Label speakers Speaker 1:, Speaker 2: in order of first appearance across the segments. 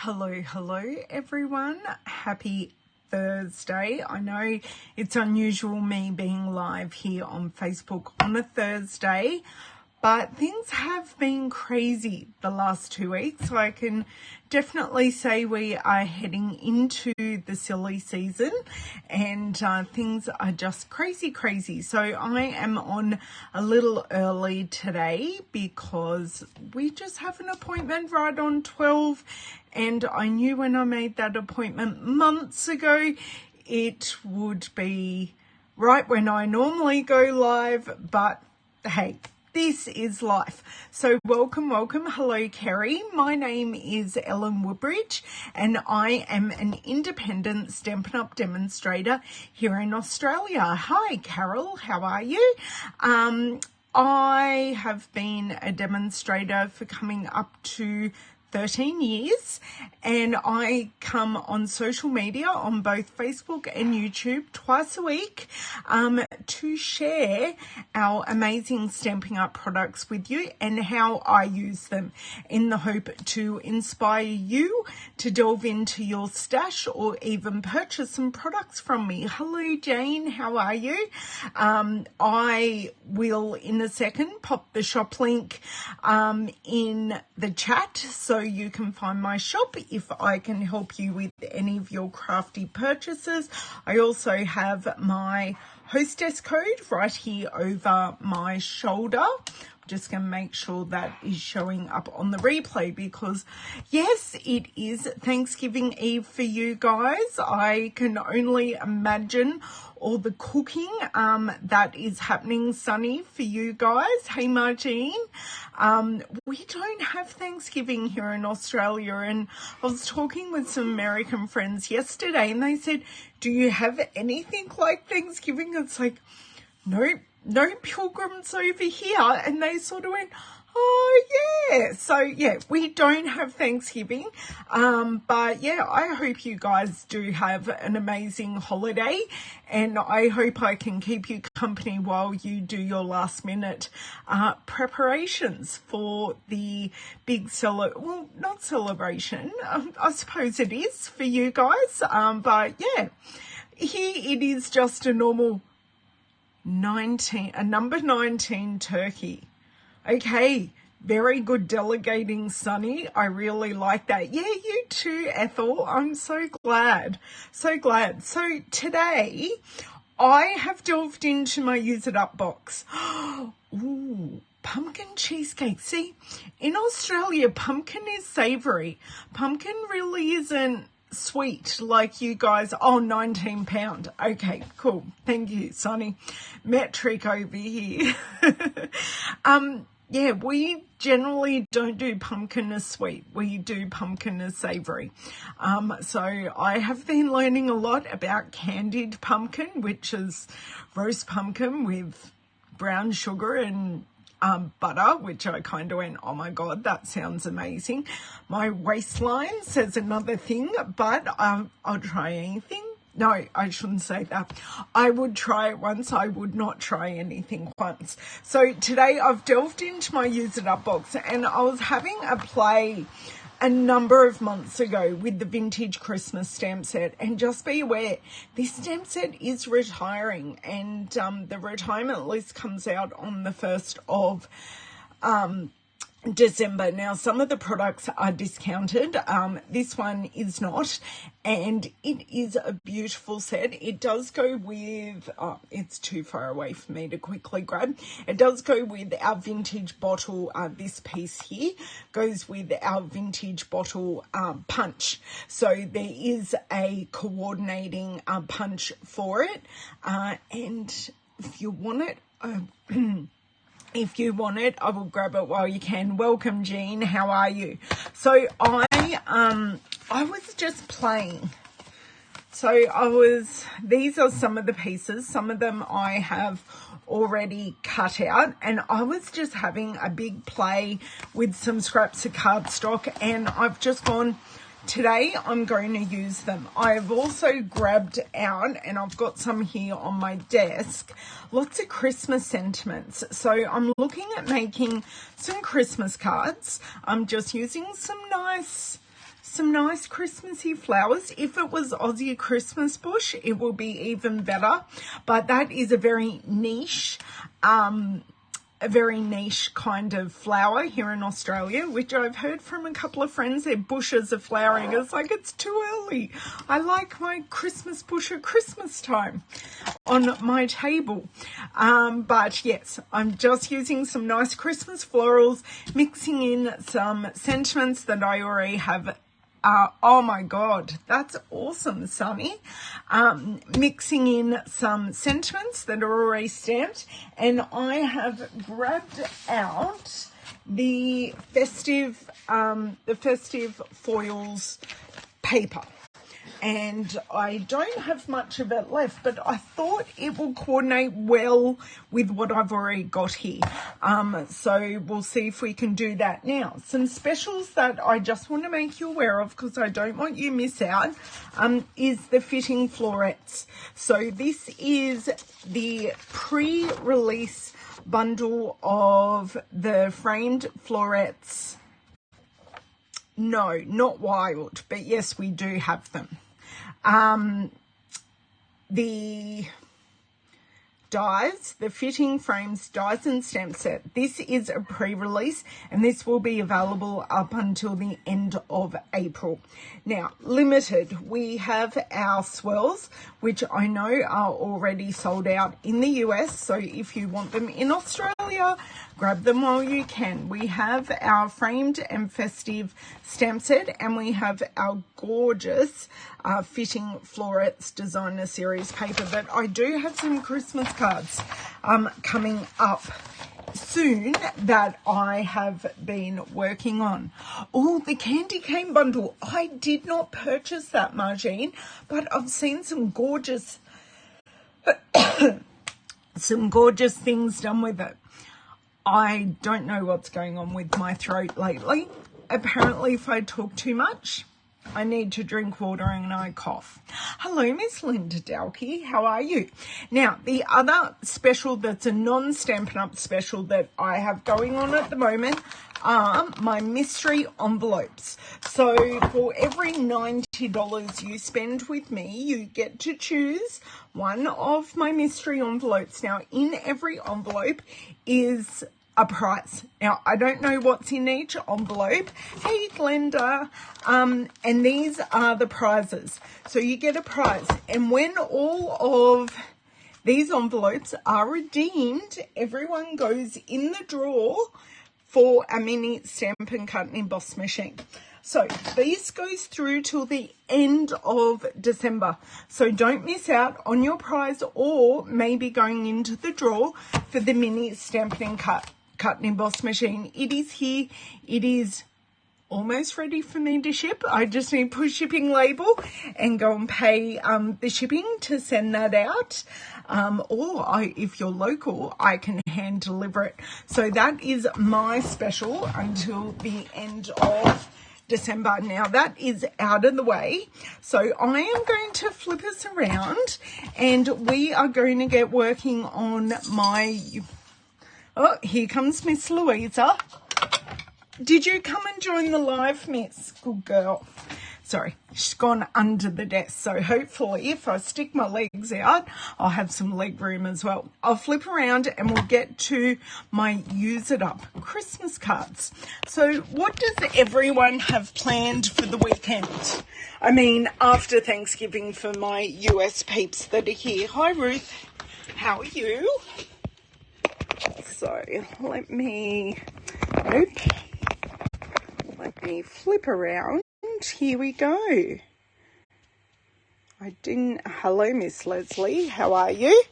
Speaker 1: Hello everyone. Happy Thursday. I know it's unusual me being live here on Facebook on a Thursday, but things have been crazy the last 2 weeks. So I can definitely say we are heading into the silly season and things are just crazy. So I am on a little early today because we just have an appointment right on 12, and I knew when I made that appointment months ago it would be right when I normally go live, but hey, this is life. So welcome. Hello, Kerry. My name is Ellen Woodbridge and I am an independent Stampin' Up! Demonstrator here in Australia. Hi, Carol. How are you? I have been a demonstrator for coming up to 13 years, and I come on social media on both Facebook and YouTube twice a week to share our amazing Stampin' Up! Products with you and how I use them, in the hope to inspire you to delve into your stash or even purchase some products from me. Hello, Jane. How are you? I will in a second pop the shop link in the chat so you can find my shop if I can help you with any of your crafty purchases. I also have my hostess code right here over my shoulder. I'm just going to make sure that is showing up on the replay because yes, it is Thanksgiving Eve for you guys. I can only imagine all the cooking that is happening, Sunny, for you guys. Hey, Margine. We don't have Thanksgiving here in Australia, and I was talking with some American friends yesterday and they said, do you have anything like Thanksgiving? It's like, no pilgrims over here. And they sort of went, oh yeah. So yeah, we don't have Thanksgiving. But yeah, I hope you guys do have an amazing holiday, and I hope I can keep you company while you do your last minute preparations for the big not celebration. I suppose it is for you guys. But yeah, here it is just a normal number 19 turkey. Okay, very good delegating, Sunny. I really like that. Yeah, you too, Ethel. I'm so glad. So today I have delved into my Use It Up box. Ooh, pumpkin cheesecake. See, in Australia, pumpkin is savoury. Pumpkin really isn't sweet like you guys. Oh, £19. Okay, cool. Thank you, Sonny. Metric over here. Yeah, we generally don't do pumpkin as sweet. We do pumpkin as savoury. So I have been learning a lot about candied pumpkin, which is roast pumpkin with brown sugar and butter, which I kind of went, oh my God, that sounds amazing. My waistline says another thing, but I'll try anything. No, I shouldn't say that. I would try it once. I would not try anything once. So today I've delved into my Use It Up box, and I was having a play a number of months ago with the vintage Christmas stamp set, and just be aware, this stamp set is retiring, and the retirement list comes out on the 1st of December. Now, some of the products are discounted. This one is not, and it is a beautiful set. It does go with, it's too far away for me to quickly grab. It does go with our vintage bottle. This piece here goes with our vintage bottle punch. So there is a coordinating punch for it. And if you want it, I will grab it while you can. Welcome, Jean. How are you? So I was just playing. So these are some of the pieces. Some of them I have already cut out, and I was just having a big play with some scraps of cardstock, and I've just gone, today I'm going to use them. I've also grabbed out, and I've got some here on my desk, lots of Christmas sentiments. So I'm looking at making some Christmas cards. I'm just using some nice some nice Christmassy flowers. If it was Aussie Christmas bush, it will be even better, but that is a very niche kind of flower here in Australia, which I've heard from a couple of friends. Their bushes are flowering. It's like, it's too early. I like my Christmas bush at Christmas time on my table. But yes, I'm just using some nice Christmas florals, mixing in some sentiments that I already have. Oh my God, that's awesome, Sunny. Mixing in some sentiments that are already stamped, and I have grabbed out the festive foils paper. And I don't have much of it left, but I thought it will coordinate well with what I've already got here. So we'll see if we can do that. Now, some specials that I just want to make you aware of, because I don't want you to miss out, is the fitting florets. So this is the pre-release bundle of the framed florets. No, not wild, but yes, we do have them. The dies, the fitting frames, dies and stamp set. This is a pre-release, and this will be available up until the end of April. Now, limited, we have our swirls, which I know are already sold out in the US. So if you want them in Australia, grab them while you can. We have our framed and festive stamp set, and we have our gorgeous fitting florets designer series paper. But I do have some Christmas cards coming up soon that I have been working on. Oh, the candy cane bundle. I did not purchase that, Margine, but I've seen some gorgeous things done with it. I don't know what's going on with my throat lately. Apparently, if I talk too much, I need to drink water and I cough. Hello, Miss Linda Dalkey. How are you? Now, the other special that's a non-Stampin' Up special that I have going on at the moment are my mystery envelopes. So for every $90 you spend with me, you get to choose one of my mystery envelopes. Now, in every envelope is a prize. Now, I don't know what's in each envelope. Hey, Glenda. And these are the prizes. So you get a prize. And when all of these envelopes are redeemed, everyone goes in the draw for a mini Stampin' Cut and Emboss machine. So this goes through till the end of December. So don't miss out on your prize, or maybe going into the draw for the mini Stampin' Cut and Emboss machine. It is here. It is almost ready for me to ship. I just need to put shipping label and go and pay the shipping to send that out. If you're local, I can hand deliver it. So that is my special until the end of December. Now that is out of the way. So I am going to flip us around, and we are going to get working on my... Oh, here comes Miss Louisa. Did you come and join the live, Miss? Good girl. Sorry, she's gone under the desk. So hopefully if I stick my legs out, I'll have some leg room as well. I'll flip around and we'll get to my Use It Up Christmas cards. So what does everyone have planned for the weekend? I mean, after Thanksgiving, for my US peeps that are here. Hi, Ruth. How are you? So let me flip around. Here we go. Hello, Miss Leslie. How are you?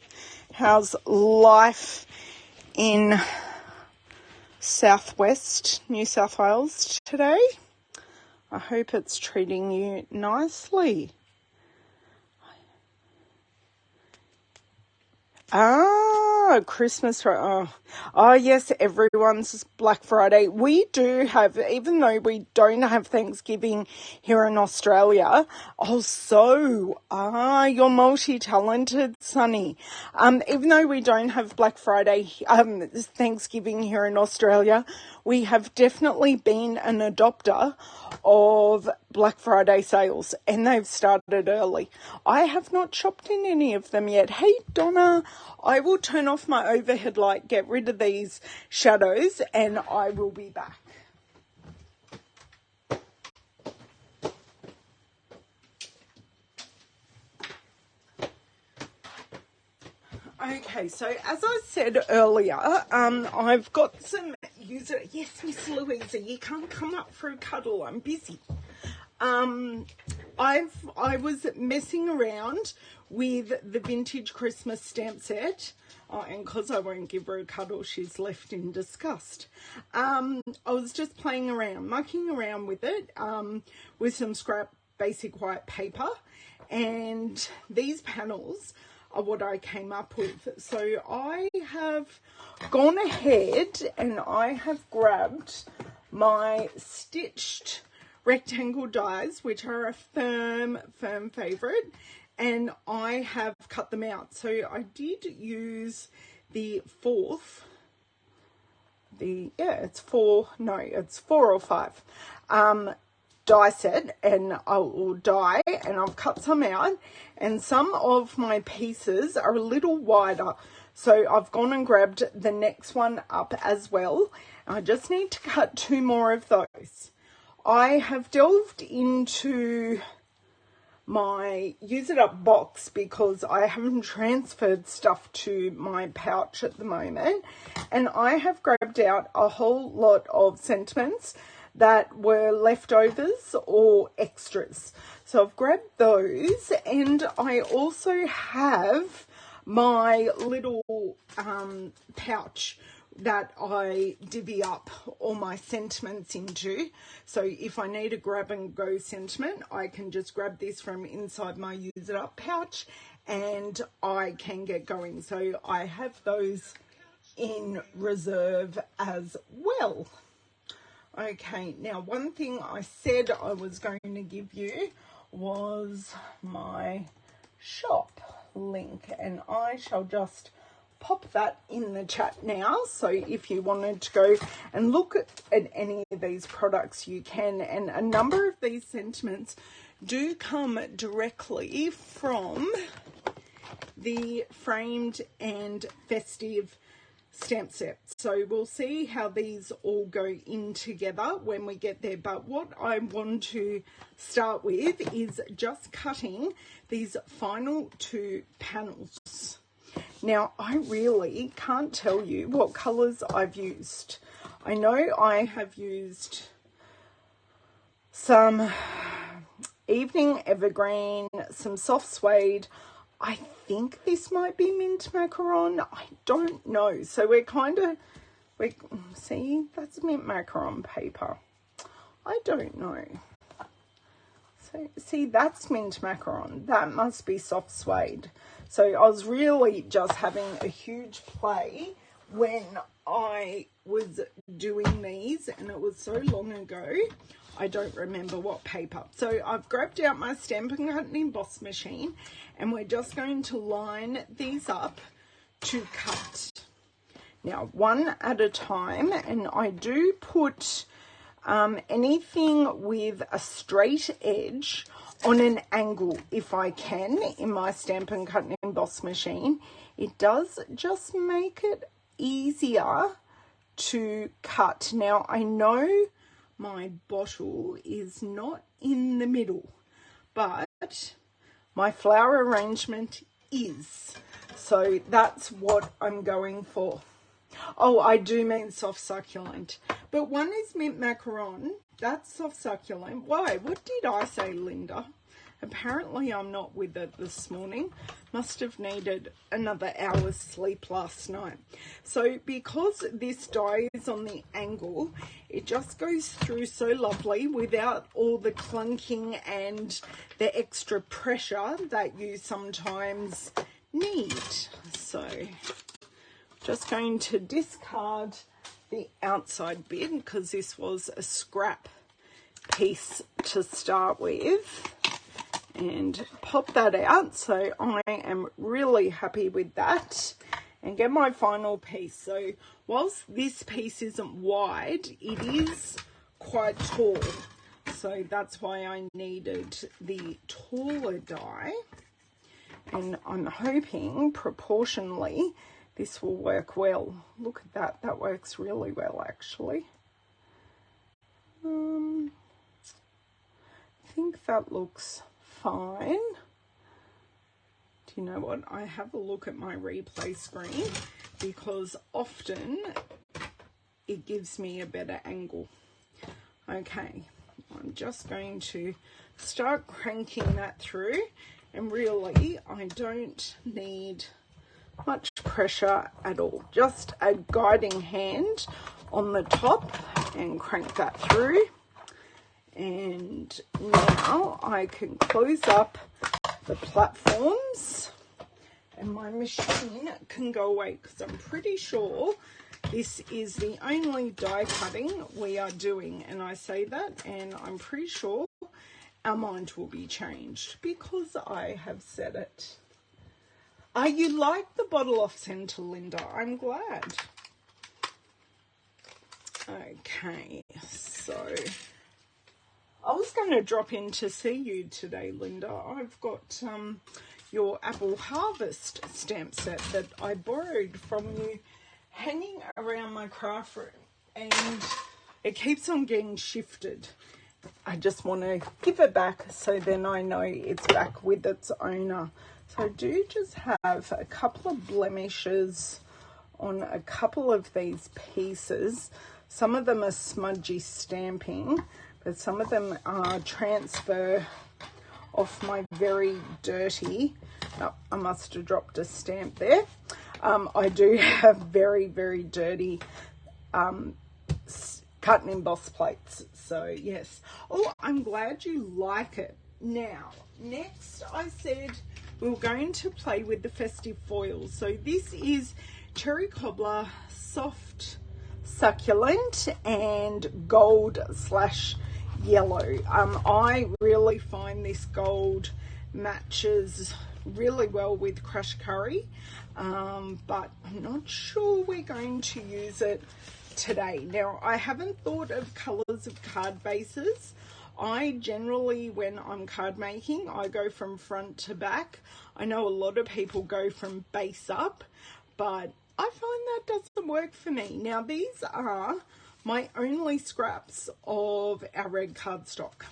Speaker 1: How's life in Southwest New South Wales today? I hope it's treating you nicely. Ah, Christmas. Oh, yes, everyone's Black Friday. We do have, even though we don't have Thanksgiving here in Australia. You're multi-talented, Sunny. Even though we don't have Black Friday, Thanksgiving here in Australia, we have definitely been an adopter of Black Friday sales, and they've started early. I have not shopped in any of them yet. Hey, Donna, I will turn off my overhead light, get rid of these shadows, and I will be back. Okay, so as I said earlier, I've got some user. Yes, Miss Louisa, you can't come up for a cuddle. I'm busy. I was messing around with the vintage Christmas stamp set. And because I won't give her a cuddle, she's left in disgust. I was just playing around, mucking around with it, with some scrap basic white paper, and these panels are what I came up with. So I have gone ahead and I have grabbed my stitched rectangle dies, which are a firm favourite, and I have cut them out. So I did use it's 4 or 5 die set, and I've cut some out, and some of my pieces are a little wider, so I've gone and grabbed the next one up as well. I just need to cut 2 more of those. I have delved into my use it up box because I haven't transferred stuff to my pouch at the moment, and I have grabbed out a whole lot of sentiments that were leftovers or extras. So I've grabbed those, and I also have my little pouch that I divvy up all my sentiments into. So if I need a grab and go sentiment, I can just grab this from inside my use it up pouch and I can get going. So I have those in reserve as well. Okay, now one thing I said I was going to give you was my shop link, and I shall just pop that in the chat now. So if you wanted to go and look at any of these products, you can, and a number of these sentiments do come directly from the framed and festive stamp set. So we'll see how these all go in together when we get there, but what I want to start with is just cutting these final 2 panels. Now I really can't tell you what colours I've used. I know I have used some evening evergreen, some soft suede. I think this might be mint macaron. I don't know. So see, that's mint macaron paper. I don't know. So see, that's mint macaron. That must be soft suede. So I was really just having a huge play when I was doing these, and it was so long ago. I don't remember what paper. So I've grabbed out my Stampin' Cut emboss machine, and we're just going to line these up to cut. Now, one at a time, and I do put anything with a straight edge on an angle if I can in my Stampin' Cut and emboss machine. It does just make it easier to cut. Now, I know my bottle is not in the middle, but my flower arrangement is. So that's what I'm going for. Oh, I do mean soft succulent, but one is mint macaron. That's soft succulent. Why? What did I say, Linda? Apparently I'm not with it this morning. Must have needed another hour's sleep last night. So because this die is on the angle, it just goes through so lovely without all the clunking and the extra pressure that you sometimes need. So just going to discard the outside bit because this was a scrap piece to start with, and pop that out. So I am really happy with that, and get my final piece. So whilst this piece isn't wide, it is quite tall, so that's why I needed the taller die, and I'm hoping proportionally this will work well. Look at that, that works really well actually. I think that looks fine. Do you know what? I have a look at my replay screen because often it gives me a better angle. Okay, I'm just going to start cranking that through, and really I don't need much pressure at all, just a guiding hand on the top and crank that through. And now I can close up the platforms and my machine can go away, because I'm pretty sure this is the only die cutting we are doing. And I say that and I'm pretty sure our mind will be changed because I have said it. You like the bottle off center, Linda? I'm glad. Okay, so I was going to drop in to see you today, Linda. I've got your Apple Harvest stamp set that I borrowed from you hanging around my craft room, and it keeps on getting shifted. I just want to give it back so then I know it's back with its owner. So I do just have a couple of blemishes on a couple of these pieces. Some of them are smudgy stamping, but some of them are transfer off my very dirty, oh, I must have dropped a stamp there. I do have very, very dirty cut and emboss plates. So yes. Oh, I'm glad you like it. Now, next I said we were going to play with the festive foils. So this is cherry cobbler, soft, succulent, and gold / yellow. I really find this gold matches really well with crushed curry, but I'm not sure we're going to use it today. Now, I haven't thought of colours of card bases. I generally, when I'm card making, I go from front to back. I know a lot of people go from base up, but I find that doesn't work for me. Now, these are my only scraps of our red cardstock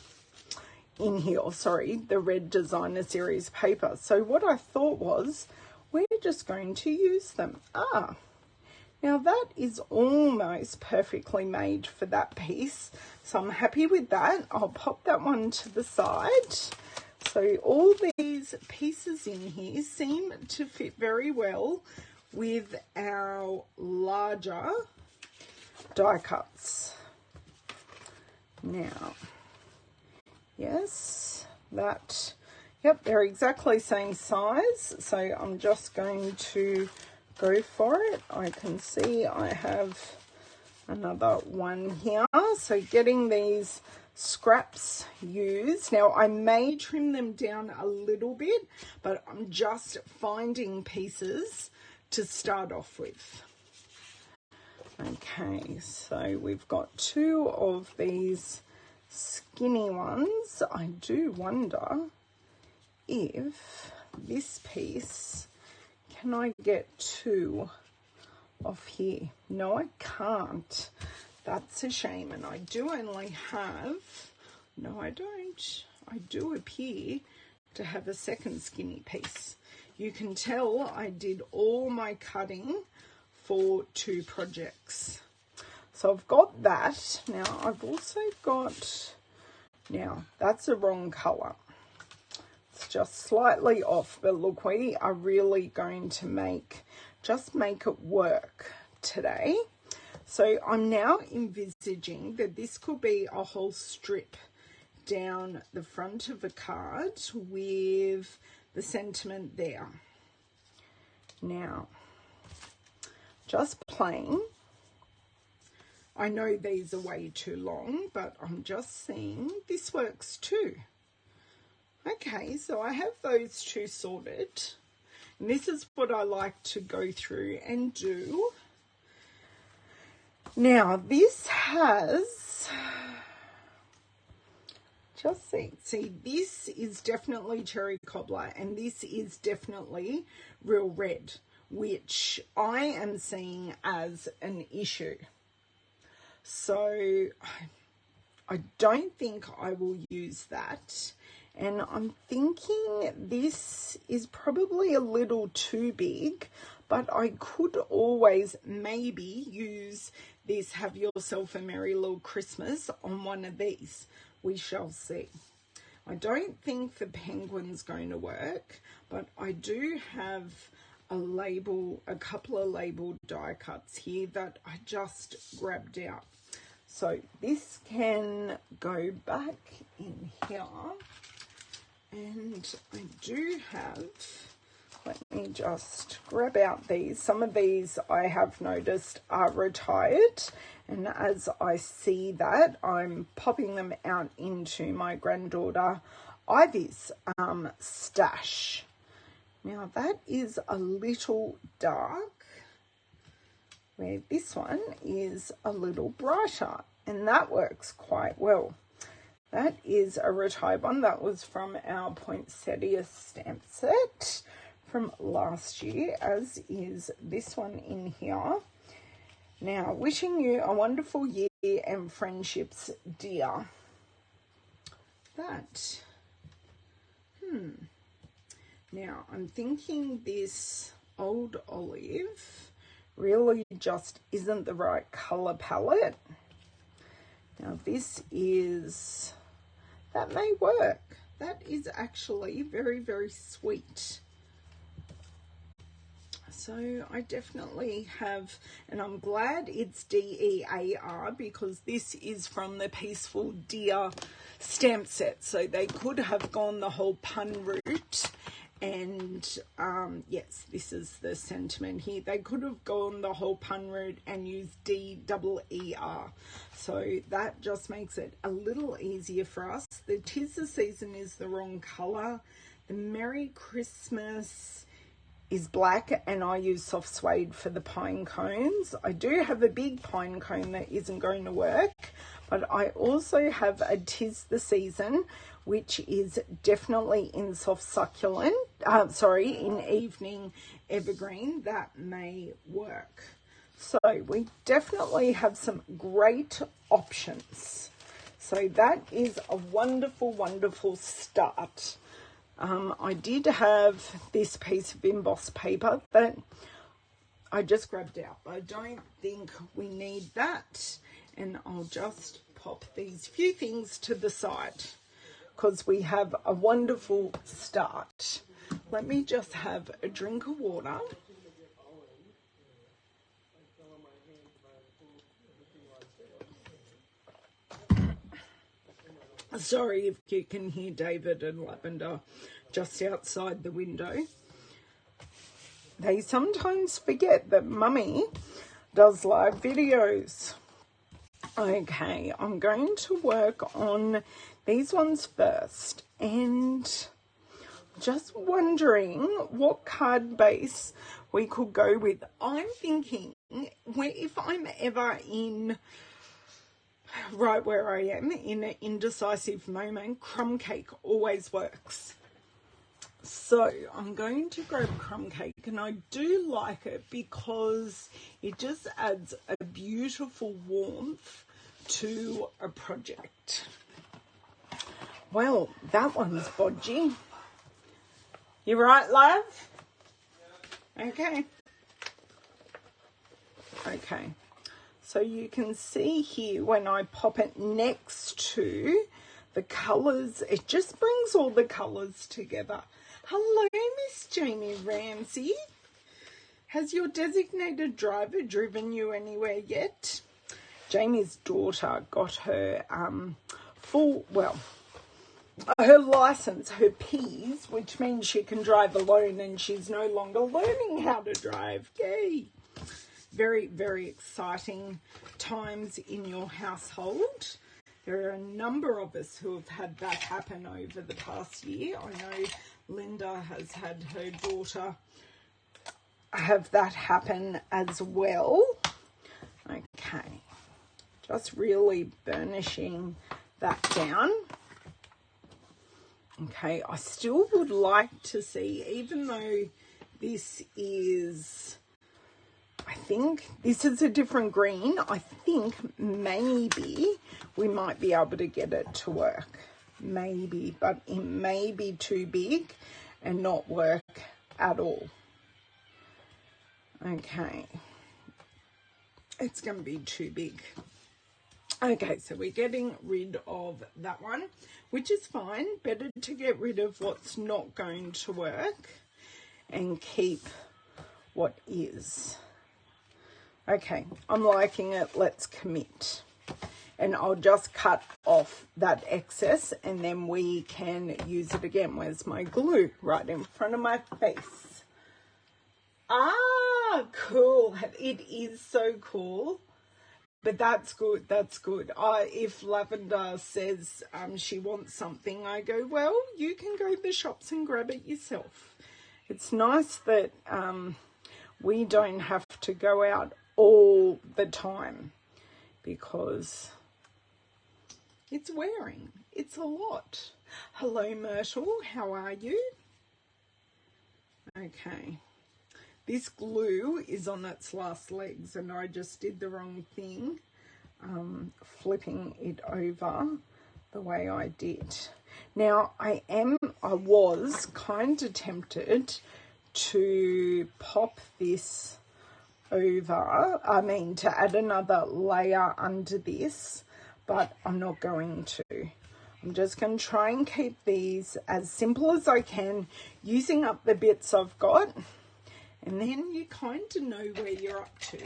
Speaker 1: in here, sorry, the red designer series paper. So what I thought was, we're just going to use them. Now that is almost perfectly made for that piece, so I'm happy with that. I'll pop that one to the side. So all these pieces in here seem to fit very well with our larger die cuts. Now, yes, that, yep, they're exactly same size, so I'm just going to go for it. I can see I have another one here, so getting these scraps used. Now I may trim them down a little bit, but I'm just finding pieces to start off with. Okay, so we've got two of these skinny ones. I do wonder if this piece, can I get two off here? No, I can't. That's a shame. And I do only have, no, I don't. I do appear to have a second skinny piece. You can tell I did all my cutting for two projects. So I've got that. Now I've also got, now that's the wrong color. It's just slightly off, but look, we are really going to make it work today. So I'm now envisaging that this could be a whole strip down the front of a card with the sentiment there. Now, just plain. I know these are way too long, but I'm just seeing this works too. Okay, so I have those two sorted. And this is what I like to go through and do. Now, this has, just see, this is definitely cherry cobbler, and this is definitely real red, which I am seeing as an issue. So I don't think I will use that. And I'm thinking this is probably a little too big, but I could always maybe use this Have Yourself a Merry Little Christmas on one of these. We shall see. I don't think the penguin's going to work, but I do have a couple of label die cuts here that I just grabbed out. So this can go back in here. And I do have, let me just grab out these. Some of these I have noticed are retired. And as I see that, I'm popping them out into my granddaughter Ivy's stash. Now that is a little dark, where this one is a little brighter. And that works quite well. That is a retired one. That was from our poinsettia stamp set from last year, as is this one in here. Now, wishing you a wonderful year and friendships, dear. That. Now, I'm thinking this old olive really just isn't the right colour palette. Now, this is... that may work. That is actually very, very sweet. So I definitely have, and I'm glad it's DEAR because this is from the Peaceful Deer stamp set. So they could have gone the whole pun route. And yes, this is the sentiment here. They could have gone the whole pun route and used DEER. So that just makes it a little easier for us. The 'Tis the Season is the wrong colour. The Merry Christmas is black, and I use soft suede for the pine cones. I do have a big pine cone that isn't going to work, but I also have a 'Tis the Season, which is definitely in soft succulent, in evening evergreen. That may work. So we definitely have some great options. So that is a wonderful, wonderful start. I did have this piece of embossed paper that I just grabbed out. I don't think we need that. And I'll just pop these few things to the side because we have a wonderful start. Let me just have a drink of water. Sorry if you can hear David and Lavender just outside the window. They sometimes forget that Mummy does live videos. Okay, I'm going to work on these ones first, and just wondering what card base we could go with. I'm thinking if I'm ever in right where I am in an indecisive moment, crumb cake always works. So I'm going to grab crumb cake, and I do like it because it just adds a beautiful warmth to a project. Well, that one's bodgy. You right, love? Okay. Okay. So you can see here when I pop it next to the colours, it just brings all the colours together. Hello, Miss Jamie Ramsey. Has your designated driver driven you anywhere yet? Jamie's daughter got her her license, her P's, which means she can drive alone and she's no longer learning how to drive. Yay! Very, very exciting times in your household. There are a number of us who have had that happen over the past year. I know Linda has had her daughter have that happen as well. Okay, just really burnishing that down. Okay, I still would like to see, even though this is, I think this is a different green, I think maybe we might be able to get it to work. Maybe, but it may be too big and not work at all. Okay, it's going to be too big. Okay, so we're getting rid of that one, which is fine. Better to get rid of what's not going to work and keep what is. Okay, I'm liking it. Let's commit. And I'll just cut off that excess and then we can use it again. Where's my glue? Right in front of my face. Ah, cool. It is so cool. But that's good, that's good. If Lavender says she wants something, I go, well, you can go to the shops and grab it yourself. It's nice that we don't have to go out all the time because it's wearing. It's a lot. Hello, Myrtle. How are you? Okay. This glue is on its last legs and I just did the wrong thing, flipping it over the way I did. Now, I was kind of tempted to pop this over, to add another layer under this, but I'm not going to. I'm just going to try and keep these as simple as I can, using up the bits I've got. And then you kind of know where you're up to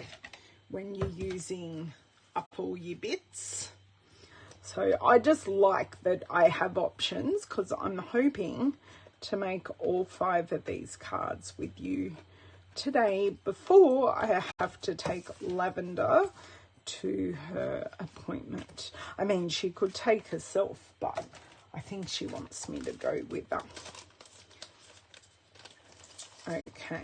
Speaker 1: when you're using up all your bits. So I just like that I have options because I'm hoping to make all 5 of these cards with you today before I have to take Lavender to her appointment. I mean, she could take herself, but I think she wants me to go with her. Okay.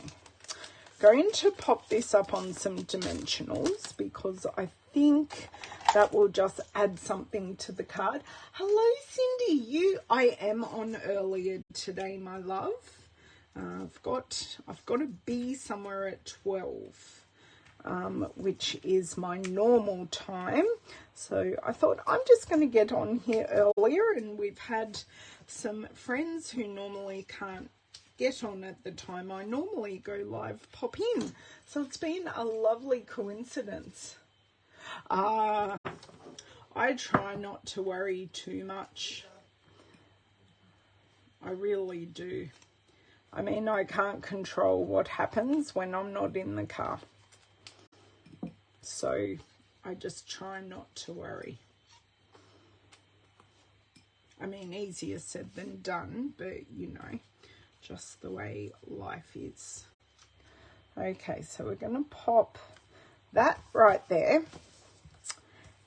Speaker 1: Going to pop this up on some dimensionals because I think that will just add something to the card. Hello, Cindy. I am on earlier today, my love. I've got to be somewhere at 12, which is my normal time. So I thought I'm just going to get on here earlier, and we've had some friends who normally can't get on at the time I normally go live pop in. So it's been a lovely coincidence. I try not to worry too much. I really do. I mean, I can't control what happens when I'm not in the car. So I just try not to worry. I mean, easier said than done, but you know, just the way life is. Okay, so we're going to pop that right there.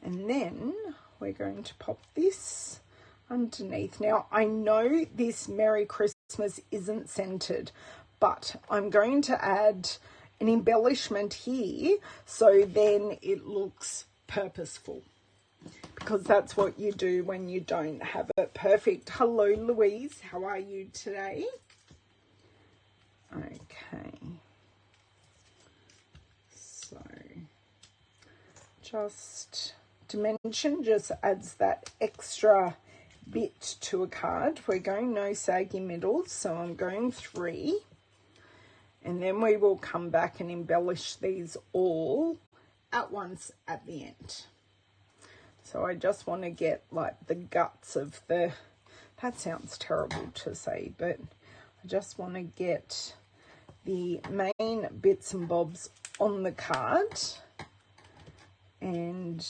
Speaker 1: And then we're going to pop this underneath. Now, I know this Merry Christmas isn't centered, but I'm going to add an embellishment here so then it looks purposeful, because that's what you do when you don't have it perfect. Hello, Louise. How are you today? Okay. So just dimension just adds that extra bit to a card. We're going no saggy middles, so I'm going 3. And then we will come back and embellish these all at once at the end. So I just want to get like the guts of the, that sounds terrible to say, but I just want to get the main bits and bobs on the card, and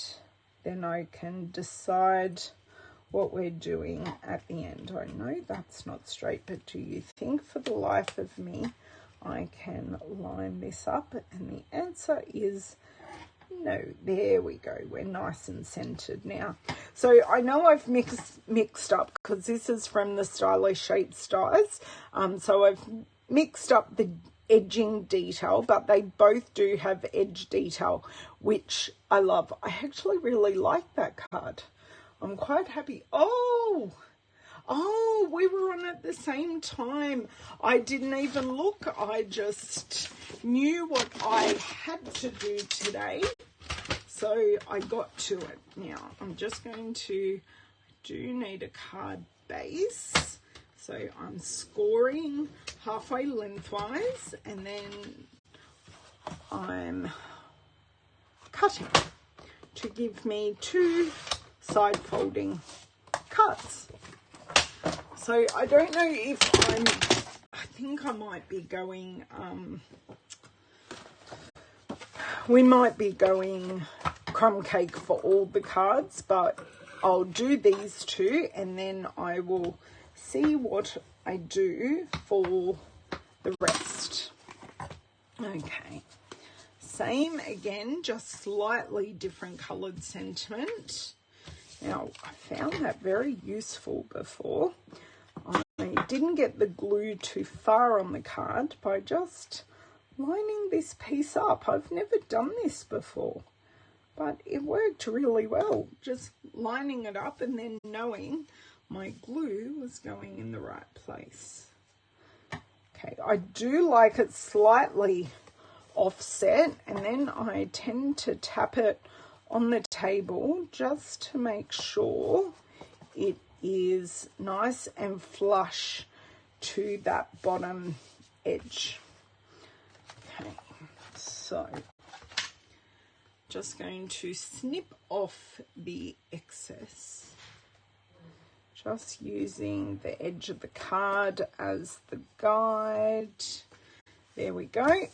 Speaker 1: then I can decide what we're doing at the end. I know that's not straight, but do you think for the life of me I can line this up? And the answer is no. There we go. We're nice and centered now. So I know I've mixed up, because this is from the Stylish Shapes dies. So I've mixed up the edging detail, but they both do have edge detail, which I love. I actually really like that card. I'm quite happy. Oh, we were on at the same time. I didn't even look. I just knew what I had to do today. So I got to it. Now I'm just going to, do need a card base. So I'm scoring halfway lengthwise, and then I'm cutting to give me 2 side folding cuts. So I don't know if I think I might be going, we might be going crumb cake for all the cards, but I'll do these 2 and then I will see what I do for the rest. Okay, same again, just slightly different colored sentiment. Now, I found that very useful before. I didn't get the glue too far on the card by just lining this piece up. I've never done this before, but it worked really well. Just lining it up and then knowing my glue was going in the right place. Okay, I do like it slightly offset, and then I tend to tap it on the table just to make sure it is nice and flush to that bottom edge. Okay, so just going to snip off the excess, just using the edge of the card as the guide. There we go.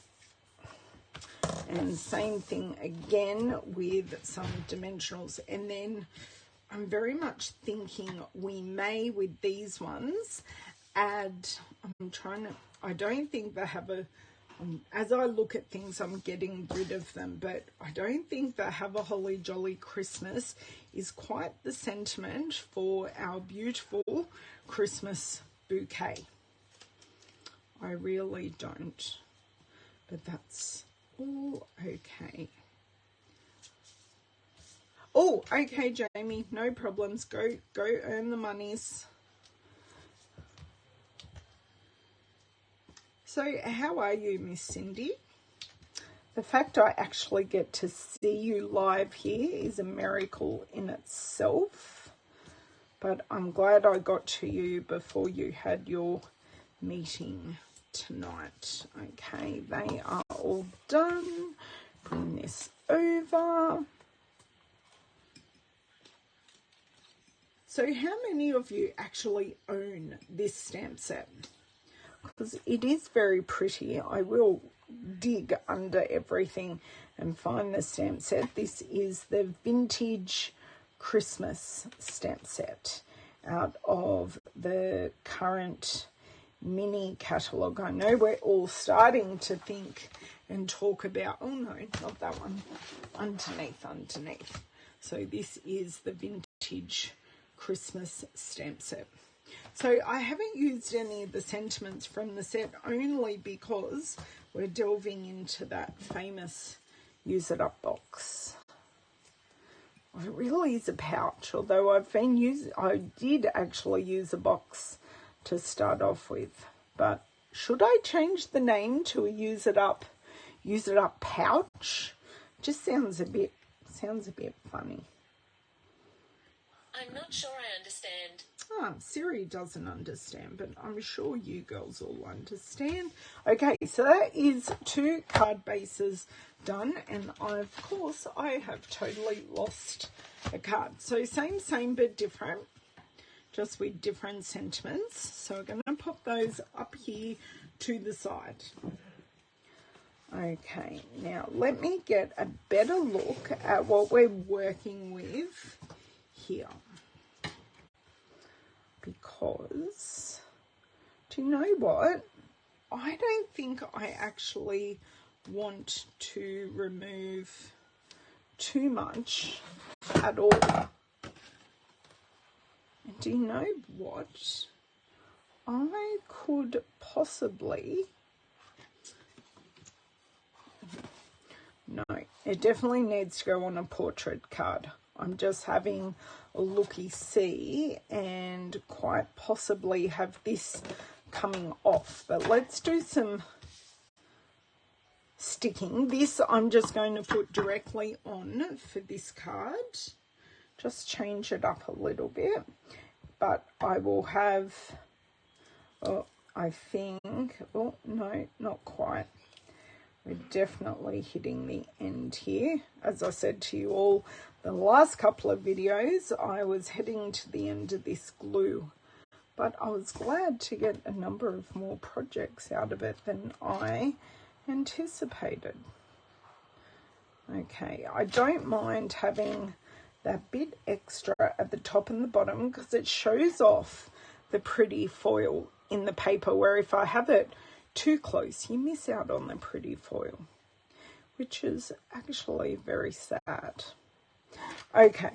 Speaker 1: And same thing again with some dimensionals. And then I'm very much thinking we may, with these ones, add, I don't think they have a, as I look at things, I'm getting rid of them, but I don't think the Have a Holly Jolly Christmas is quite the sentiment for our beautiful Christmas bouquet. I really don't, but that's all okay. Oh, okay, Jamie, no problems. Go earn the monies. So how are you, Miss Cindy? The fact I actually get to see you live here is a miracle in itself. But I'm glad I got to you before you had your meeting tonight. Okay, they are all done. Bring this over. So how many of you actually own this stamp set? Because it is very pretty. I will dig under everything and find the stamp set. This is the Vintage Christmas stamp set out of the current mini catalogue. I know we're all starting to think and talk about, oh no, not that one, underneath. So this is the Vintage Christmas stamp set. So I haven't used any of the sentiments from the set only because we're delving into that famous Use It Up box. It really is a pouch, although I did actually use a box to start off with. But should I change the name to a Use It Up pouch? Just sounds a bit funny.
Speaker 2: I'm not sure I understand.
Speaker 1: Siri doesn't understand, but I'm sure you girls all understand. Okay, so that is 2 card bases done, and of course I have totally lost a card. So same but different, just with different sentiments. So we're going to pop those up here to the side. Okay, now let me get a better look at what we're working with here. because, do you know what? I don't think I actually want to remove too much at all. And do you know what? I could possibly, no, it definitely needs to go on a portrait card. I'm just having a looky-see and quite possibly have this coming off. But let's do some sticking. This I'm just going to put directly on for this card. Just change it up a little bit. But I will have, oh, I think, oh, no, not quite. We're definitely hitting the end here. As I said to you all, the last couple of videos, I was heading to the end of this glue. But I was glad to get a number of more projects out of it than I anticipated. Okay, I don't mind having that bit extra at the top and the bottom because it shows off the pretty foil in the paper, where if I have it too close, you miss out on the pretty foil, which is actually very sad. Okay,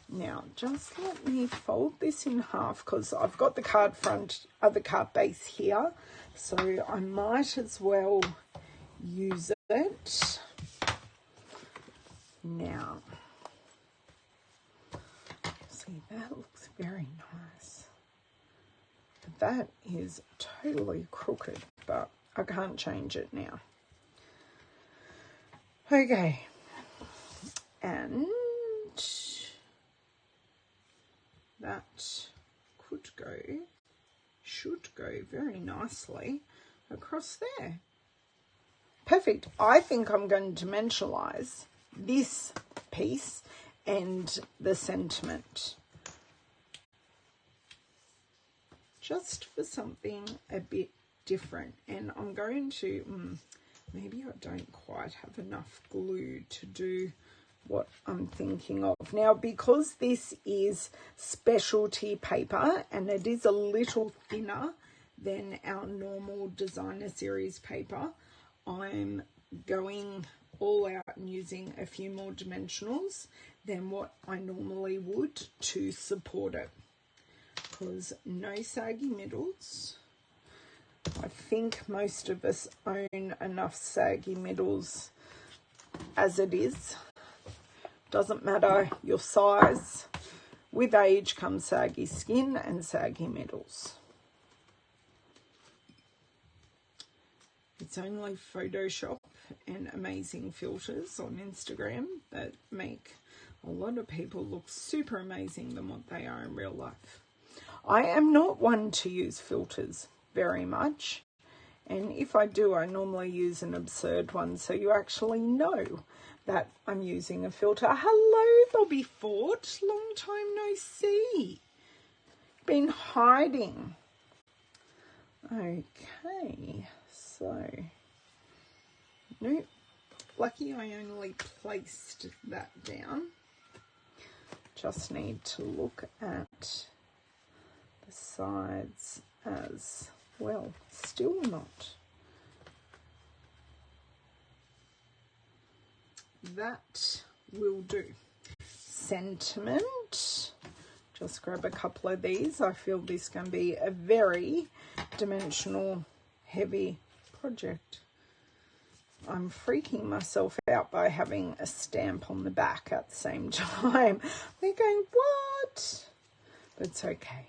Speaker 1: now just let me fold this in half because I've got the card front, the card base here, so I might as well use it. Now, see, that looks very nice. That is totally crooked, but I can't change it now. Okay, and that could go, should go very nicely across there. Perfect. I think I'm going to dimensionalize this piece and the sentiment, just for something a bit different. And I'm going to, maybe I don't quite have enough glue to do what I'm thinking of. Now, because this is specialty paper and it is a little thinner than our normal designer series paper, I'm going all out and using a few more dimensionals than what I normally would to support it. Because no saggy middles. I think most of us own enough saggy middles as it is. Doesn't matter your size. With age comes saggy skin and saggy middles. It's only Photoshop and amazing filters on Instagram that make a lot of people look super amazing than what they are in real life. I am not one to use filters very much, and if I do, I normally use an absurd one, so you actually know that I'm using a filter. Hello, Bobby Ford. Long time no see. Been hiding. Okay, so, nope. Lucky I only placed that down. Just need to look at the sides as well. Still not. That will do. Sentiment. Just grab a couple of these. I feel this is going to be a very dimensional, heavy project. I'm freaking myself out by having a stamp on the back at the same time. They're going, what? But it's okay.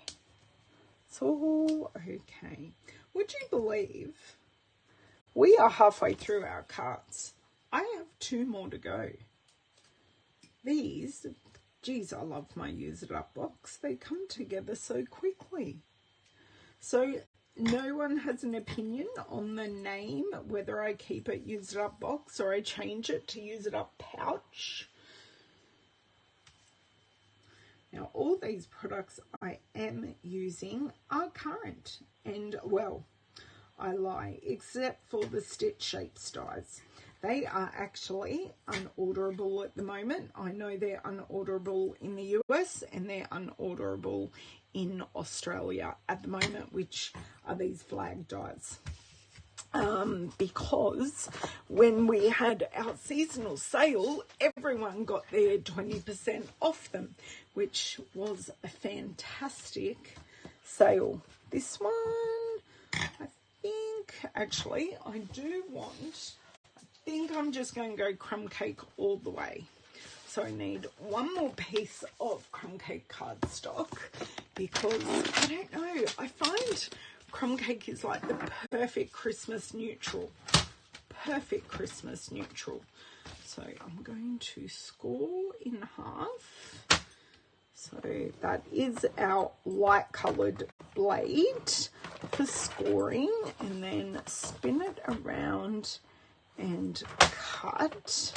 Speaker 1: It's all okay. Would you believe we are halfway through our cards? I have 2 more to go. These, geez, I love my Use It Up box. They come together so quickly. So no one has an opinion on the name, whether I keep it Use It Up box or I change it to Use It Up pouch. Now, all these products I am using are current, and well, I lie, except for the stitch shapes dies. They are actually unorderable at the moment. I know they're unorderable in the US and they're unorderable in Australia at the moment, which are these flag dies. Because when we had our seasonal sale, everyone got their 20% off them, which was a fantastic sale. This one, I think, actually, I think I'm just going to go crumb cake all the way. So I need one more piece of crumb cake cardstock because I don't know, I find crumb cake is like the perfect Christmas neutral. Perfect Christmas neutral. So I'm going to score in half. So that is our light coloured blade for scoring, and then spin it around and cut.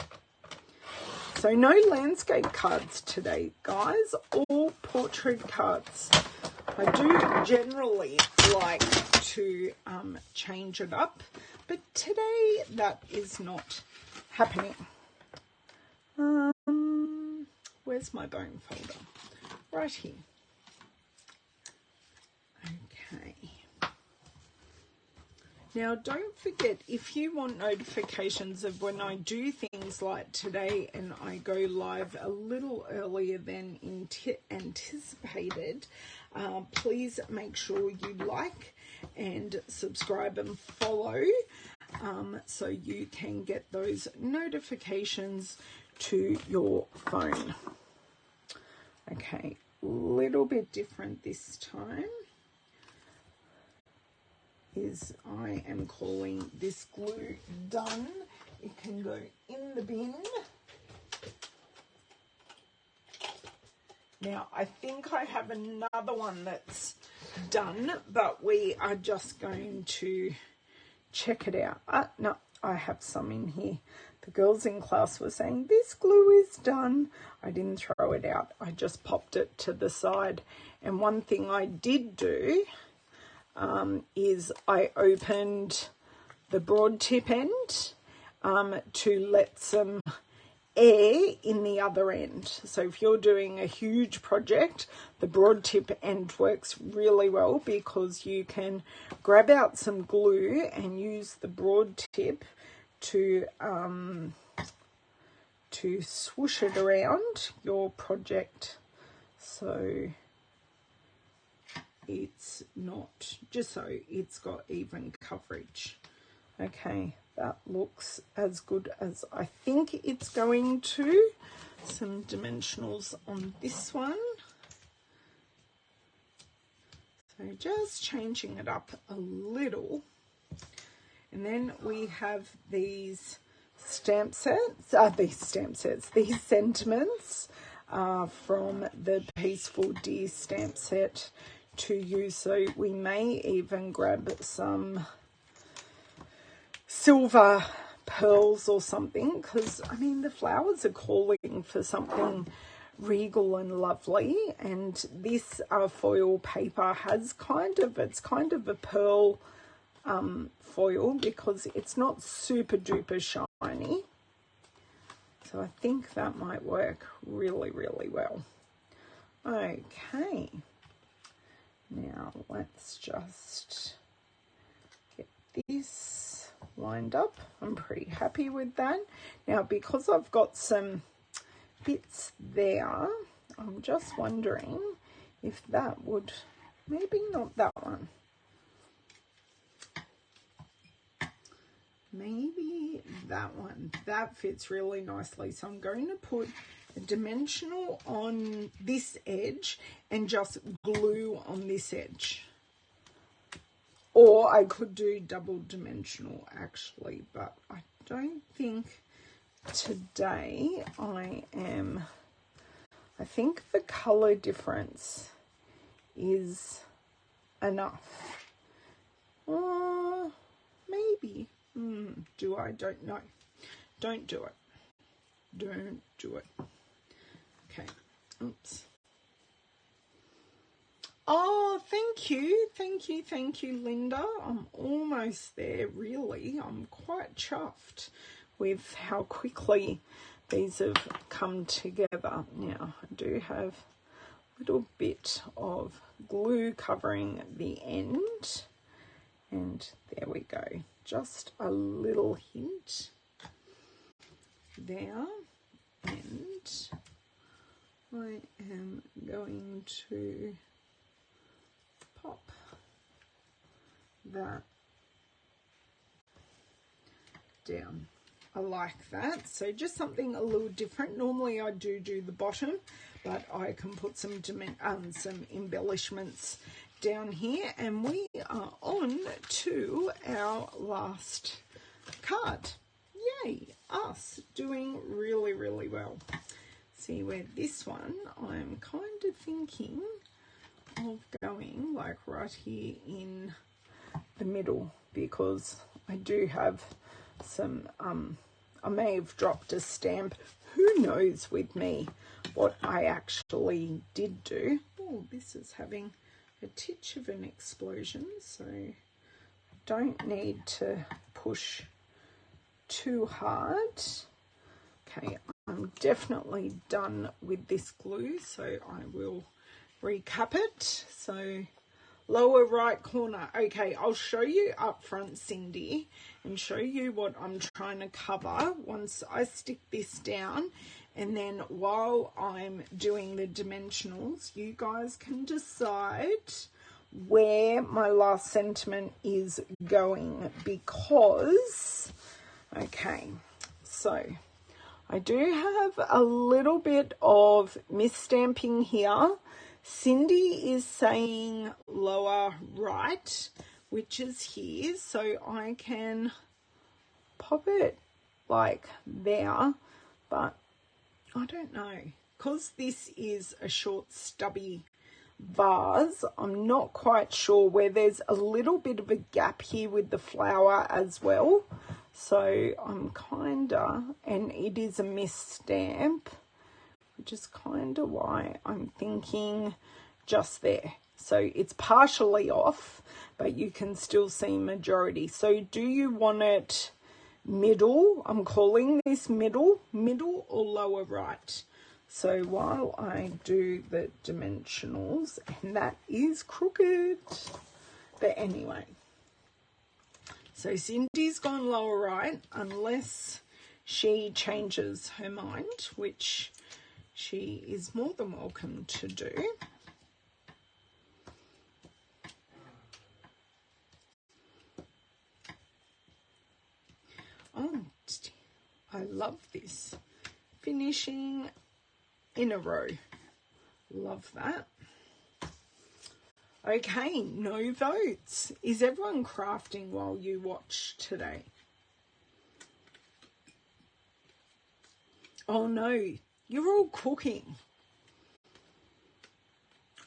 Speaker 1: So no landscape cards today, guys, all portrait cards. I do generally like to change it up, but today that is not happening. Where's my bone folder? Right here. Okay. Now, don't forget, if you want notifications of when I do things like today and I go live a little earlier than anticipated, please make sure you like and subscribe and follow so you can get those notifications to your phone. Okay, a little bit different this time. Is I am calling this glue done. It can go in the bin. Now, I think I have another one that's done, but we are just going to check it out. No, I have some in here. The girls in class were saying, this glue is done. I didn't throw it out. I just popped it to the side. And one thing I did do is I opened the broad tip end to let some air in the other end. So if you're doing a huge project, the broad tip end works really well because you can grab out some glue and use the broad tip to swoosh it around your project. So it's not, just so it's got even coverage. Okay, that looks as good as I think it's going to. Some dimensionals on this one. So just changing it up a little. And then we have these stamp sets, these sentiments from the Peaceful Deer stamp set to use. So we may even grab some silver pearls or something, because I mean the flowers are calling for something regal and lovely, and this foil paper has it's kind of a pearl foil because it's not super duper shiny. So I think that might work really, really well. Okay. Now let's just get this lined up. I'm pretty happy with that. Now, because I've got some bits there, I'm just wondering if that would, maybe not that one. Maybe that one. That fits really nicely. So I'm going to put a dimensional on this edge and just glue on this edge. Or I could do double dimensional actually, but I don't think today I think the color difference is enough. Maybe. Do I? Don't know. Don't do it. Don't do it. Okay. Oops. Oh, thank you, Linda. I'm almost there, really. I'm quite chuffed with how quickly these have come together. Now, I do have a little bit of glue covering the end, and there we go. Just a little hint there, and I am going to pop that down. I like that. So just something a little different. Normally I do the bottom, but I can put some embellishments down here, and we are on to our last card. Yay, us doing really, really well. See where this one, I'm kind of thinking of going like right here in the middle, because I do have some I may have dropped a stamp, who knows with me what I actually did do. Oh, this is having a titch of an explosion, so I don't need to push too hard. Okay, I'm definitely done with this glue, so I will recap it. So lower right corner. Okay, I'll show you up front, Cindy, and show you what I'm trying to cover once I stick this down, and then while I'm doing the dimensionals, you guys can decide where my last sentiment is going, because okay, so I do have a little bit of misstamping here. Cindy is saying lower right, which is here, so I can pop it like there, but I don't know, because this is a short stubby vase, I'm not quite sure where there's a little bit of a gap here with the flower as well, so I'm kinda, and it is a misstamp, which is kind of why I'm thinking just there. So it's partially off, but you can still see majority. So do you want it middle? I'm calling this middle or lower right. So while I do the dimensionals, and that is crooked, but anyway. So Cindy's gone lower right, unless she changes her mind, which she is more than welcome to do. Oh, I love this. Finishing in a row. Love that. Okay, no votes. Is everyone crafting while you watch today? Oh no, you're all cooking.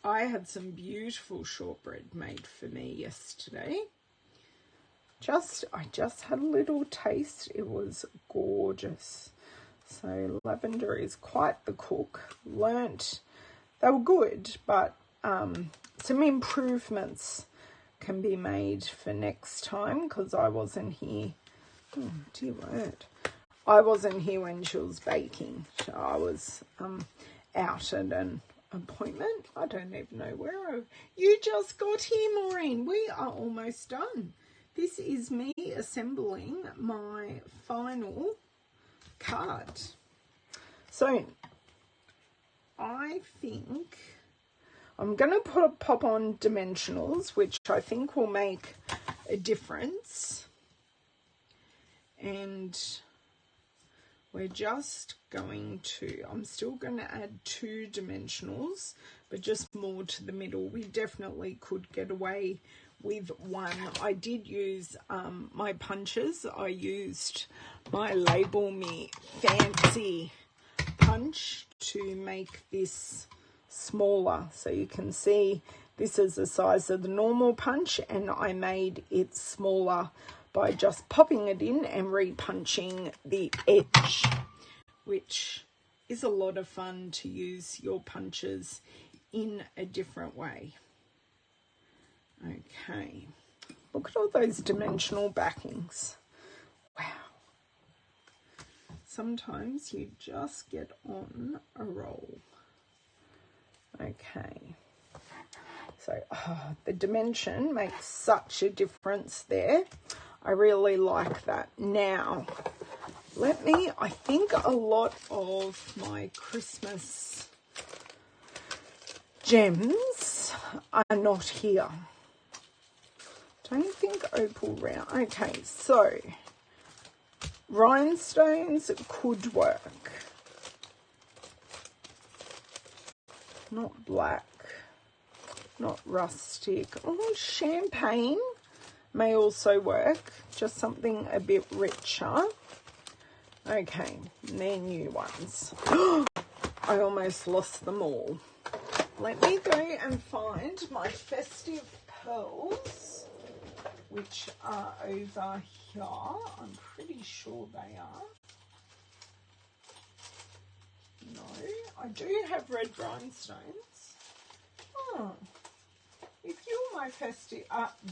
Speaker 1: I had some beautiful shortbread made for me yesterday. I just had a little taste. It was gorgeous. So Lavender is quite the cook. Learnt they were good, but some improvements can be made for next time, because I wasn't here. Oh dear word. I wasn't here when she was baking. So I was out at an appointment. I don't even know where you just got here, Maureen. We are almost done. This is me assembling my final card. So I think I'm going to pop on dimensionals, which I think will make a difference. And we're just going to, I'm still going to add 2 dimensionals, but just more to the middle. We definitely could get away with 1. I did use my punches. I used my Label Me Fancy punch to make this smaller. So you can see this is the size of the normal punch, and I made it smaller by just popping it in and repunching the edge, which is a lot of fun to use your punches in a different way. Okay, look at all those dimensional backings. Wow. Sometimes you just get on a roll. Okay. So the dimension makes such a difference there. I really like that. Now, I think a lot of my Christmas gems are not here. Don't think opal round. Okay, so rhinestones could work. Not black, not rustic. Oh, champagne may also work, just something a bit richer. Okay, they're new ones. I almost lost them all. Let me go and find my festive pearls, which are over here. I'm pretty sure they are. No, I do have red rhinestones. Oh, if you're my festive...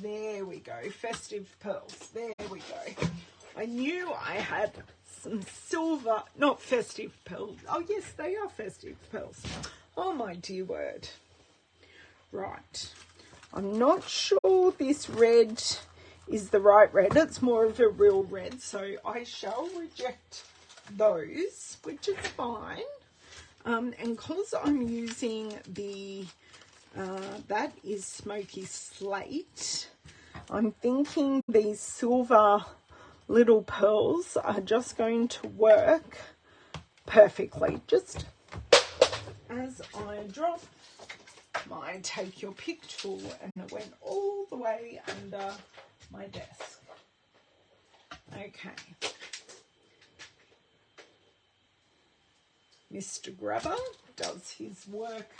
Speaker 1: there we go, festive pearls. There we go. I knew I had some silver, not festive pearls. Oh, yes, they are festive pearls. Oh, my dear word. Right. I'm not sure this red is the right red. It's more of a real red, so I shall reject those, which is fine. And because I'm using the, that is smoky slate, I'm thinking these silver little pearls are just going to work perfectly. Just as I drop my take your pick tool, and it went all the way under my desk. Okay. Mr. Grabber does his work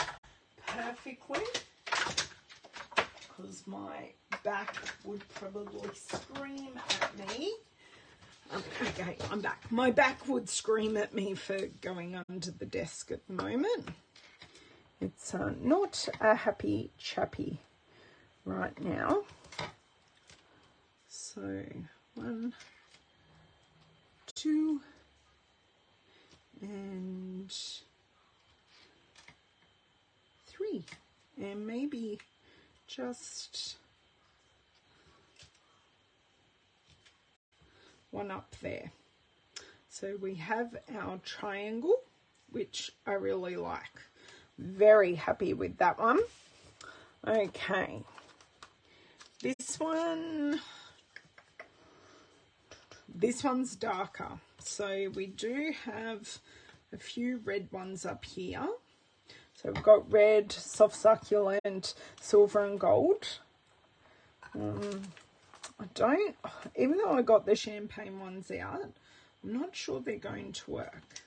Speaker 1: perfectly, because my back would probably scream at me. Okay, I'm back. My back would scream at me for going under the desk at the moment. It's not a happy chappy right now. So 1, 2, and 3, and maybe just one up there. So we have our triangle, which I really like. Very happy with that one. Okay, this one's darker, so we do have a few red ones up here. So we've got red, soft succulent, silver and gold. Even though I got the champagne ones out, I'm not sure they're going to work.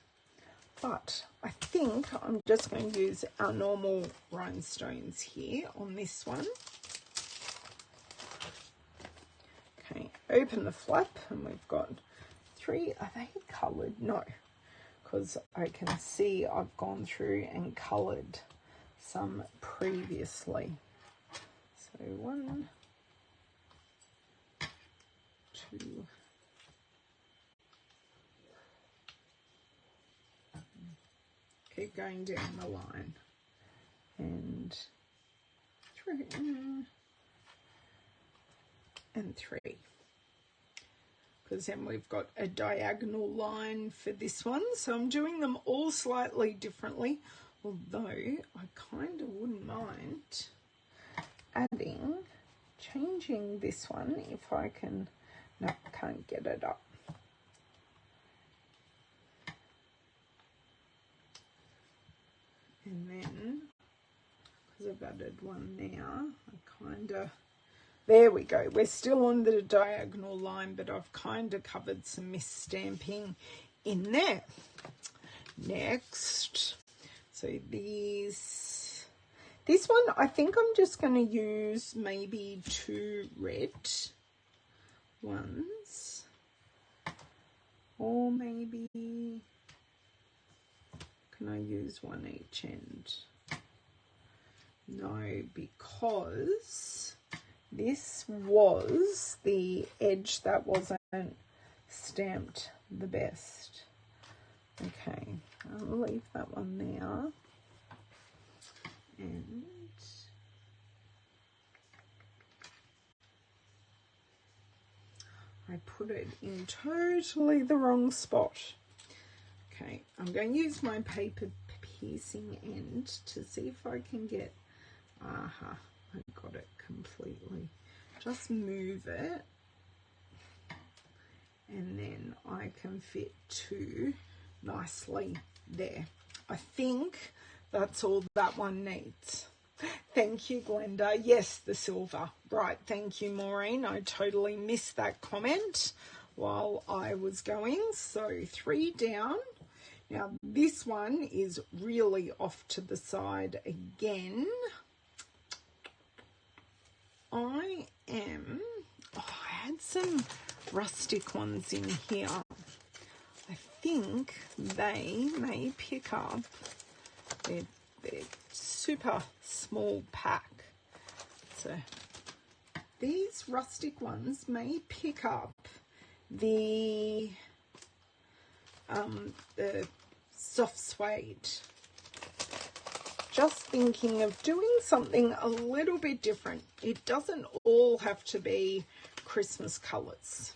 Speaker 1: But I think I'm just going to use our normal rhinestones here on this one. Okay, open the flap, and we've got 3. Are they coloured? No, because I can see I've gone through and coloured some previously. So 1, 2, keep going down the line, and 3, and 3, because then we've got a diagonal line for this one. So I'm doing them all slightly differently, although I kind of wouldn't mind changing this one if I can. No, I can't get it up. And then, because I've added one now, there we go. We're still on the diagonal line, but I've kind of covered some misstamping in there. Next, so this one, I think I'm just going to use maybe 2 red ones, or maybe, can I use 1 each end? No, because this was the edge that wasn't stamped the best. Okay, I'll leave that one there. And I put it in totally the wrong spot. Okay, I'm going to use my paper piercing end to see if I can get, I got it completely. Just move it and then I can fit two nicely there. I think that's all that one needs. Thank you, Glenda. Yes, the silver. Right, thank you, Maureen. I totally missed that comment while I was going. So 3 down. Now this one is really off to the side again. I had some rustic ones in here. I think they may pick up. They're super small pack. So these rustic ones may pick up the soft suede. Just thinking of doing something a little bit different. It doesn't all have to be Christmas colours.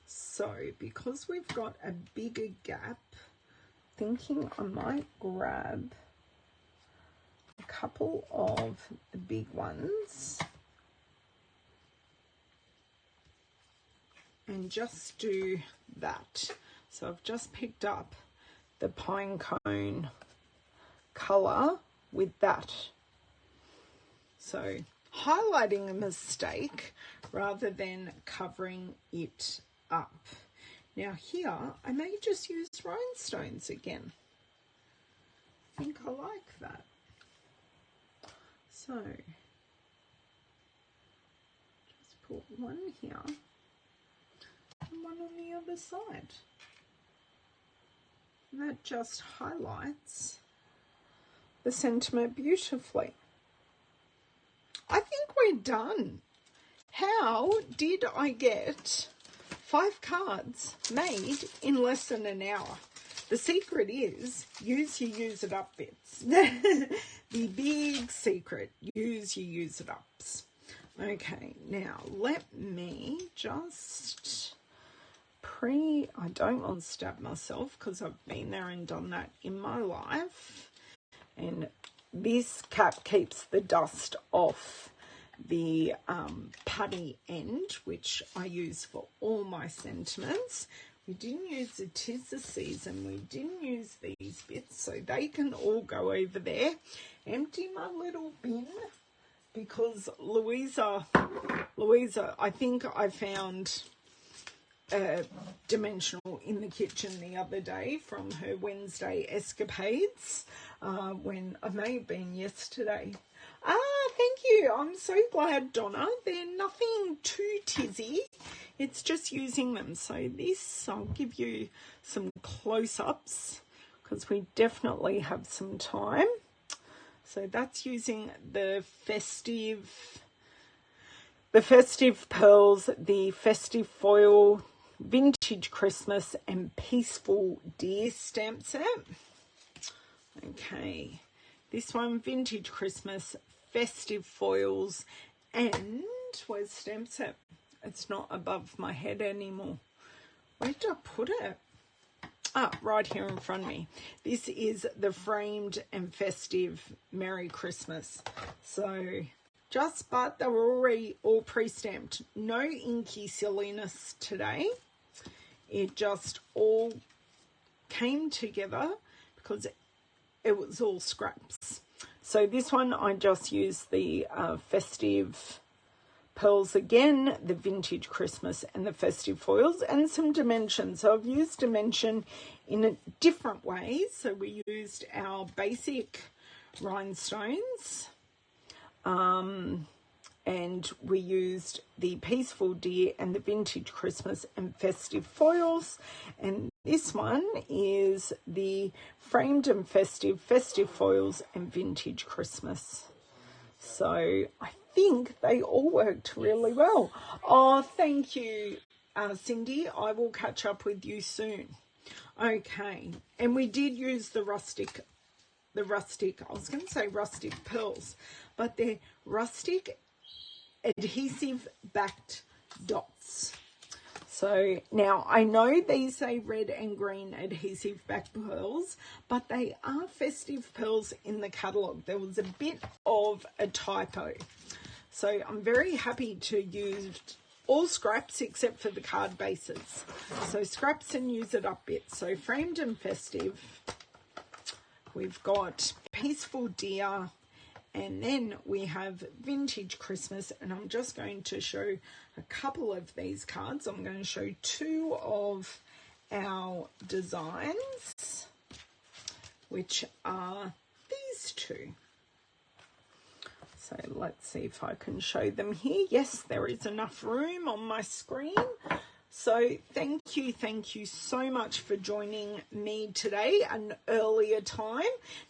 Speaker 1: So because we've got a bigger gap, thinking I might grab a couple of the big ones and just do that. So I've just picked up the pine cone colour with that. So highlighting a mistake rather than covering it up. Now here I may just use rhinestones again. I think I like that. So just put one here and one on the other side. And that just highlights the sentiment beautifully. I think we're done. How did I get 5 cards made in less than an hour? The secret is use your use it up bits. The big secret, use your use it ups. Okay, now let me just I don't want to stab myself because I've been there and done that in my life. And this cap keeps the dust off the putty end, which I use for all my sentiments. We didn't use the 'Tis the Season. We didn't use these bits, so they can all go over there. Empty my little bin because Louisa, I think I found dimensional in the kitchen the other day from her Wednesday escapades, when I may have been yesterday. Thank you. I'm so glad, Donna. They're nothing too tizzy. It's just using them. So this, I'll give you some close-ups because we definitely have some time. So that's using the festive pearls, the festive foil, vintage Christmas and peaceful deer stamp set. Okay, this one vintage Christmas, festive foils, and where's stamp set? It's not above my head anymore. Where did I put it? Right here in front of me. This is the framed and festive Merry Christmas. So but they were already all pre-stamped. No inky silliness today. It just all came together because it was all scraps. So this one I just used the festive pearls again, the vintage Christmas and the festive foils and some dimension. So I've used dimension in a different way. So we used our basic rhinestones, and we used the peaceful deer and the vintage Christmas and festive foils, and this one is the framed and festive foils and vintage Christmas. So I think they all worked really well. Oh, thank you, Cindy. I will catch up with you soon. Okay, and we did use the rustic, I was going to say rustic pearls, but they're rustic adhesive backed dots. So now I know these say red and green adhesive back pearls, but they are festive pearls in the catalogue. There was a bit of a typo. So I'm very happy to use all scraps except for the card bases. So scraps and use it up bits. So framed and festive. We've got peaceful deer. And then we have vintage Christmas, and I'm just going to show a couple of these cards. I'm going to show two of our designs, which are these two. So let's see if I can show them here. Yes, there is enough room on my screen. So thank you so much for joining me today, an earlier time.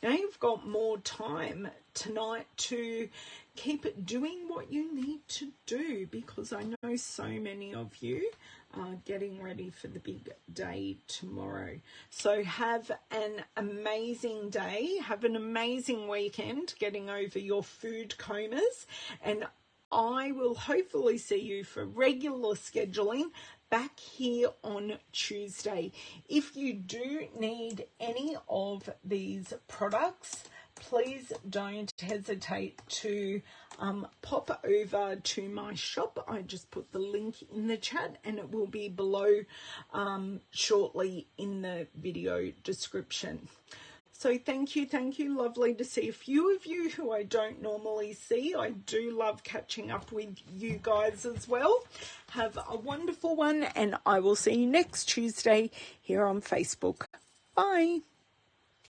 Speaker 1: Now you've got more time tonight to keep doing what you need to do, because I know so many of you are getting ready for the big day tomorrow. So have an amazing day, have an amazing weekend getting over your food comas, and I will hopefully see you for regular scheduling back here on Tuesday. If you do need any of these products, please don't hesitate to pop over to my shop. I just put the link in the chat, and it will be below shortly in the video description. So thank you. Lovely to see a few of you who I don't normally see. I do love catching up with you guys as well. Have a wonderful one, and I will see you next Tuesday here on Facebook. Bye.